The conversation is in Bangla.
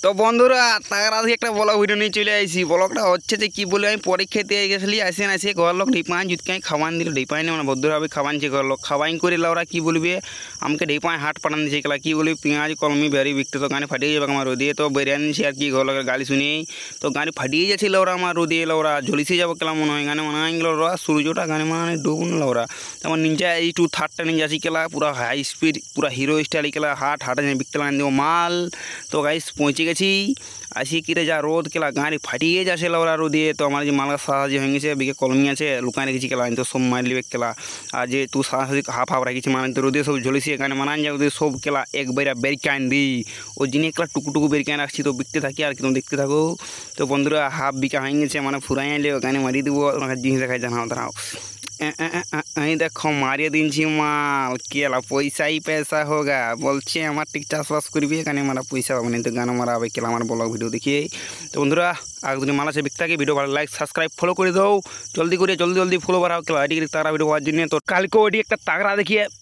তো বন্ধুরা তার আজকে একটা ব্লগ ভিডিও নিয়ে চলে আসি। ব্লগটা হচ্ছে যে কী বলে, আমি পরীক্ষা দিয়ে গেছিলি আসে ঘর লোক ঢিপাই জুতকাই খাওয়ান দিল, ঢিপাই না মানে ভদ্রভাবে খাওয়ানছে ঘর লোক, খাওয়াইন করে ওরা কী বলবে আমাকে ঢিপাই হাট পাঠান দিয়েছে কেলা, কী বলবি পেঁয়াজ কলমি বেরি বিকতে, তো গাড়ি ফাটিয়ে যাবে আমার রোদিয়ে, তো বেরিয়ে আনছি আর কি ঘর লোকের গাড়ি শুনেই তো গাড়ি ফাটিয়ে যাচ্ছিল ওরা আমার রোদিয়ে, ওরা ঝলিসে যাবো কেলা মনে হয়, গানে মনে হয় গেল ওরা সূর্যটা গানে মানে ডুবুন ওরা। তারপর নিঞ্জা এই টু থার্ডটা নিয়ে যাচ্ছি কেলা, পুরো হাই স্পিড পুরো হিরো স্টাইল কেলা, হাটে বিকতে লাগান দেবো মাল। তো গাইস পৌঁছে গেছি, আসি কিরে যা রোদ কেলা, গাড়ি ফাটিয়ে যাচ্ছে ওরা রোদে। তো আমার যে মালকা সাহায্য হয়ে গেছে, বিকে কলমি আছে লুকায় রেখেছি কেলা, তো সব মার লিবে কেলা। আর যে তুই সাহায্য হাফ রাখিছি মানে তো রোদে সব ঝলিছি এখানে মানান যাও সব কেলা একবারে বেরকান দিই ওই জিনিস কেলা টুকুটুকু বেরকান রাখছি, তো বিকতে থাকি আর কি তুমি দেখতে থাকো। তো বন্ধুরা হাফ বিকা হয়ে গেছে মানে ফুরাই আনলে ওখানে মারিয়ে দেবো, তোমাকে জিনিস দেখাই জানাও দাঁড়াও। এই দেখো মারিয়ে দিনছি মাল কেলা, পয়সাই পয়সা হোগা বলছে আমার ঠিক চাষবাস করবি এখানে মারা পয়সা পাবে না, তো গান মারা হবে কেলা আমার ব্লগ ভিডিও দেখিয়ে। তো বন্ধুরা আগে যদি মাল আছে বিকতে থাকে ভিডিও ভালো লাইক সাবস্ক্রাইব ফলো করে দাও, জলদি করে জলদি ফলো বাড়াও কেলা, এদিকে তারা ভিডিও হওয়ার জন্য। তো কালকে ওইটি একটা তাগড়া দেখিয়ে